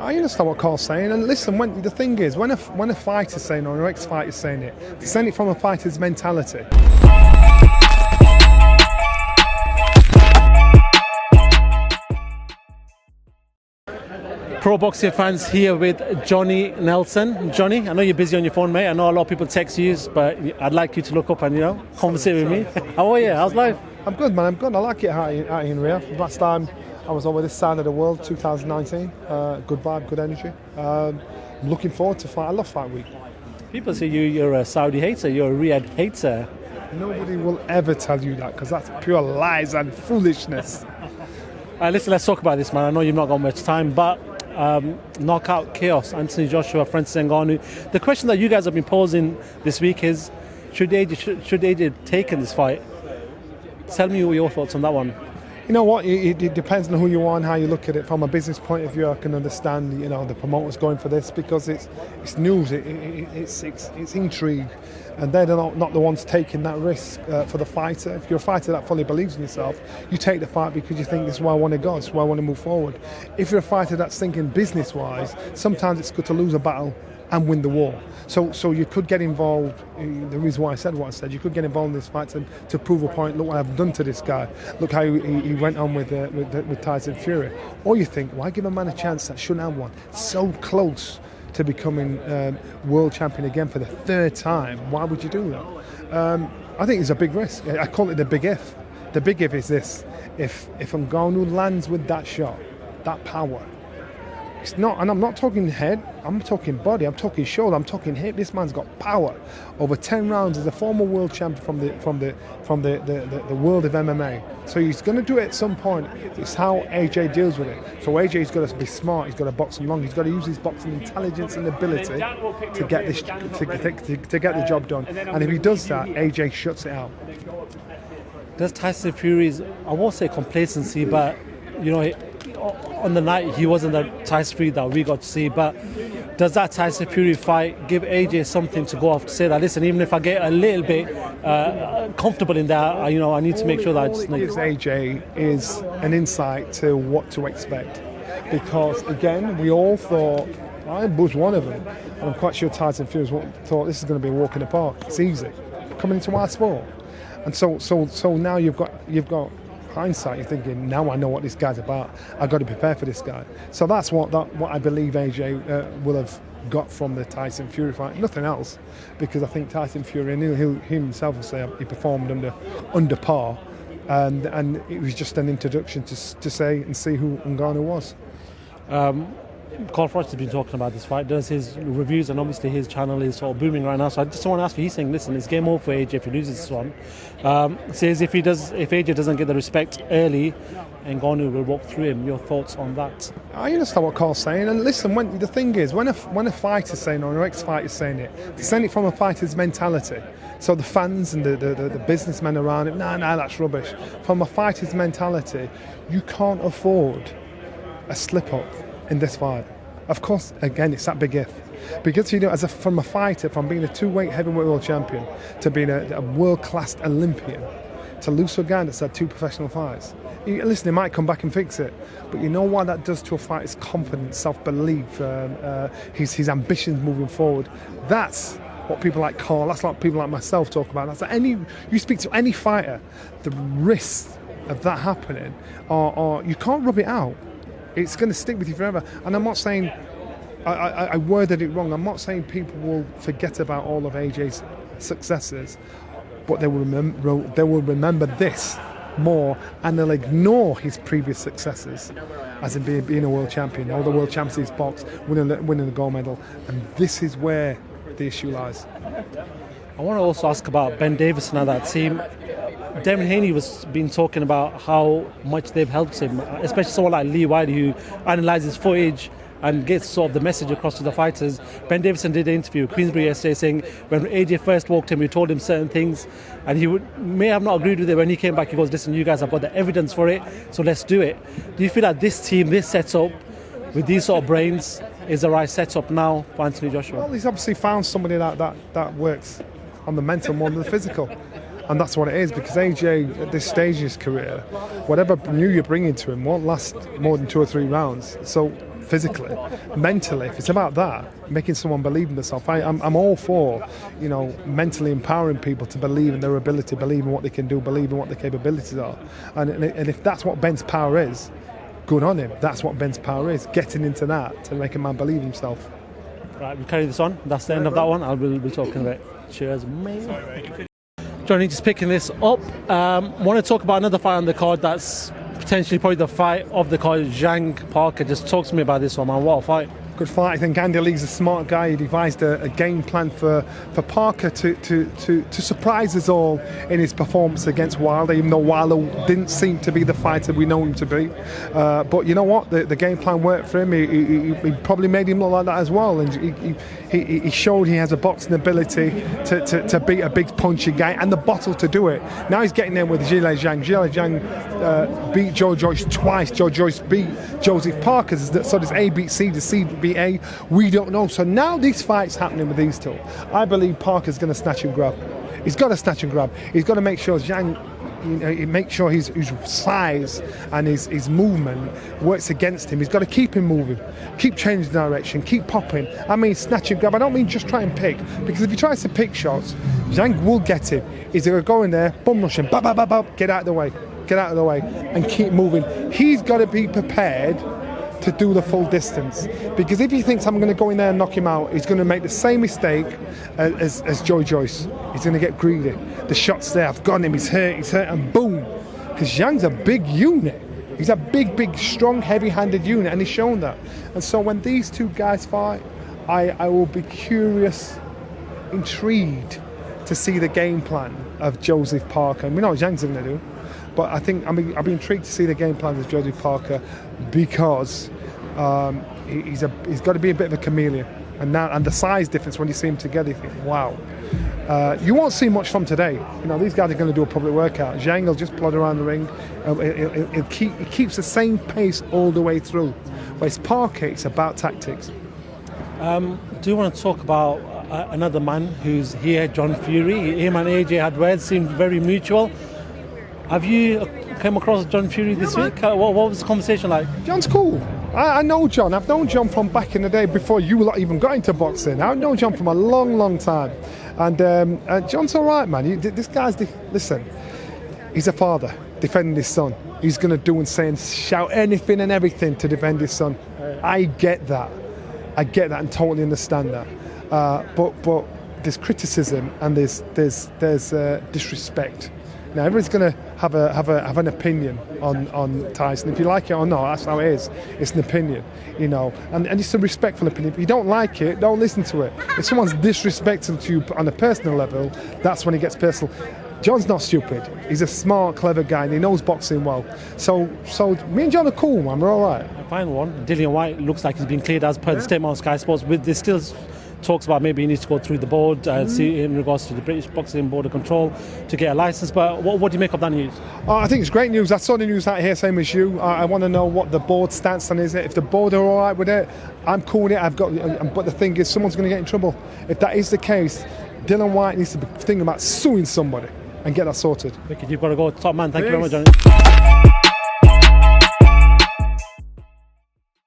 I understand what Carl's saying, and listen. The thing is, when a fighter's saying or an ex-fighter's saying it, they're saying it from a fighter's mentality. Pro boxing fans here with Johnny Nelson. Johnny, I know you're busy on your phone, mate. I know a lot of people text you, but I'd like you to look up and conversate with me. How are you? How's life? I'm good, man. I'm good. I like it out in Riyadh. Last time I was over this side of the world, 2019. Good vibe, good energy. Looking forward to fight. I love fight week. People say you're a Saudi hater. You're a Riyadh hater. Nobody will ever tell you that because that's pure lies and foolishness. Listen, let's talk about this, man. I know you've not got much time, but knockout chaos, Anthony Joshua, Francis Ngannou. The question that you guys have been posing this week is, should AJ have taken this fight? Tell me your thoughts on that one. You know what? It depends on who you are and how you look at it. From a business point of view, I can understand the promoters going for this because it's news, it's intrigue, and they're not the ones taking that risk for the fighter. If you're a fighter that fully believes in yourself, you take the fight because you think this is where I want to go, this is where I want to move forward. If you're a fighter that's thinking business-wise, sometimes it's good to lose a battle and win the war. So you could get involved. The reason why I said what I said, you could get involved in this fight to prove a point. Look what I've done to this guy. Look how he went on with Tyson Fury. Or you think, why give a man a chance that shouldn't have one? So close to becoming world champion again for the third time. Why would you do that? I think it's a big risk. I call it the big if. The big if is this: if Ngannou lands with that shot, that power. It's not, and I'm not talking head, I'm talking body, I'm talking shoulder, I'm talking hip. This man's got power. Over 10 rounds as a former world champion from the world of MMA. So he's going to do it at some point. It's how AJ deals with it. So AJ's got to be smart. He's got to box him long. He's got to use his boxing intelligence and ability to get this to get the job done. And if he does that, AJ shuts it out. Does Tyson Fury's, I won't say complacency, but on the night he wasn't the Tyson Fury that we got to see, but does that Tyson Fury fight give AJ something to go off to say that, listen, even if I get a little bit comfortable in that, I need to make sure that I just... What gives AJ is an insight to what to expect, because again, we all thought, I was one of them, and I'm quite sure Tyson Fury thought this is going to be a walk in the park. It's easy coming into our sport, and so now you've got hindsight. You're thinking, now I know what this guy's about. I've got to prepare for this guy. So that's what I believe AJ will have got from the Tyson Fury fight. Nothing else, because I think Tyson Fury, and he himself will say he performed under par, and it was just an introduction to say and see who Ngannou was. Carl Froch has been talking about this fight, does his reviews, and obviously his channel is sort of booming right now. So I just want to ask you, he's saying, listen, it's game over for AJ if he loses this one. Says if AJ doesn't get the respect early, Ngannou will walk through him. Your thoughts on that? I understand what Carl's saying, and listen. The thing is, when a fighter's saying or an ex-fighter's saying it, they're saying it from a fighter's mentality. So the fans and the businessmen around it, nah, that's rubbish. From a fighter's mentality, you can't afford a slip-up in this fight. Of course, again, it's that big if. Because from a fighter, from being a two-weight heavyweight world champion to being a world-class Olympian, to lose to a guy that's had 2 professional fights. Listen, he might come back and fix it, but you know what that does to a fighter's confidence, self-belief, his ambitions moving forward. That's what people like Carl, that's what people like myself talk about. That's you speak to any fighter, the risk of that happening, or you can't rub it out. It's going to stick with you forever. And I'm not saying, I worded it wrong, I'm not saying people will forget about all of AJ's successes, but they will remember this more, and they'll ignore his previous successes, as in being a world champion, all the world champions box, winning a gold medal. And this is where the issue lies. I want to also ask about Ben Davidson and that team. Devin Haney was been talking about how much they've helped him, especially someone like Lee Wiley, who analyses footage and gets sort of the message across to the fighters. Ben Davidson did an interview with Queensbury yesterday saying when AJ first walked him, we told him certain things, and he may have not agreed with it. When he came back, he goes, listen, you guys have got the evidence for it, so let's do it. Do you feel that this team, this setup, with these sort of brains, is the right setup now for Anthony Joshua? Well, he's obviously found somebody that works on the mental more than the physical. And that's what it is, because AJ, at this stage of his career, whatever new you're bringing to him won't last more than 2 or 3 rounds. So physically, mentally, if it's about that, making someone believe in themselves, I'm all for, mentally empowering people to believe in their ability, believe in what they can do, believe in what their capabilities are. And if that's what Ben's power is, good on him. That's what Ben's power is, getting into that to make a man believe himself. Right, we'll carry this on. That's the end of that one. We'll be talking about it. Cheers, mate. Johnny, just picking this up. Want to talk about another fight on the card that's potentially probably the fight of the card. Jang Parker. Just talk to me about this one, man. What a fight. Good fight. I think Andy Lee's a smart guy. He devised a game plan for Parker to surprise us all in his performance against Wilder, even though Wilder didn't seem to be the fighter we know him to be. But you know what? The game plan worked for him. He probably made him look like that as well. And he showed he has a boxing ability to beat a big punchy guy and the bottle to do it. Now he's getting there with Zhilei Zhang. Zhilei Zhang beat Joe Joyce twice. Joe Joyce beat Joseph Parker. So does A beat C, does C beat A? We don't know. So now these fights happening with these two, I believe Parker's going to snatch and grab. He's got to snatch and grab. He's got to make sure Zhang, make sure his size and his movement works against him. He's got to keep him moving, keep changing direction, keep popping. I mean snatch and grab. I don't mean just try and pick, because if he tries to pick shots, Zhang will get him. He's going to go in there, bum rush him, get out of the way, and keep moving. He's got to be prepared to do the full distance, because if he thinks I'm going to go in there and knock him out, he's going to make the same mistake as Joe Joyce. He's going to get greedy. The shot's there, I've got him, he's hurt, and boom. Because Zhang's a big unit. He's a big, strong, heavy-handed unit, and he's shown that. And so when these two guys fight, I will be curious, intrigued to see the game plan of Joseph Parker. And we know what Zhang's going to do. But I'll be intrigued to see the game plan of Joseph Parker, because he's got to be a bit of a chameleon, and the size difference when you see him together, you think, wow. You won't see much from today. These guys are going to do a public workout. Zhang will just plod around the ring. He keeps the same pace all the way through. Whereas Parker, it's about tactics. Do you want to talk about another man who's here, John Fury? Him and AJ had words, seemed very mutual. Have you come across John Fury this week? What was the conversation like? John's cool. I know John. I've known John from back in the day before you lot even got into boxing. I've known John from a long time. And John's all right, man. This guy's, listen, he's a father defending his son. He's going to do and say and shout anything and everything to defend his son. I get that. And totally understand that. But there's criticism and there's disrespect. Now everyone's going to have an opinion on Tyson. If you like it or not, that's how it is. It's an opinion, and it's a respectful opinion. If you don't like it, don't listen to it. If someone's disrespectful to you on a personal level, that's when it gets personal. John's not stupid. He's a smart, clever guy, and he knows boxing well. So me and John are cool, man. We're all right. Final one. Dillian Whyte looks like he's been cleared as per the statement on Sky Sports. With this still talks about maybe he needs to go through the board, see in regards to the British Boxing Board of Control to get a license. But what do you make of that news? I think it's great news. I saw the news out here, same as you. I want to know what the board stance on is. If the board are all right with it, I'm cool with it. But the thing is, someone's going to get in trouble. If that is the case, Dillian Whyte needs to be thinking about suing somebody and get that sorted. You've got to go, top man. Thank you very much, Johnny.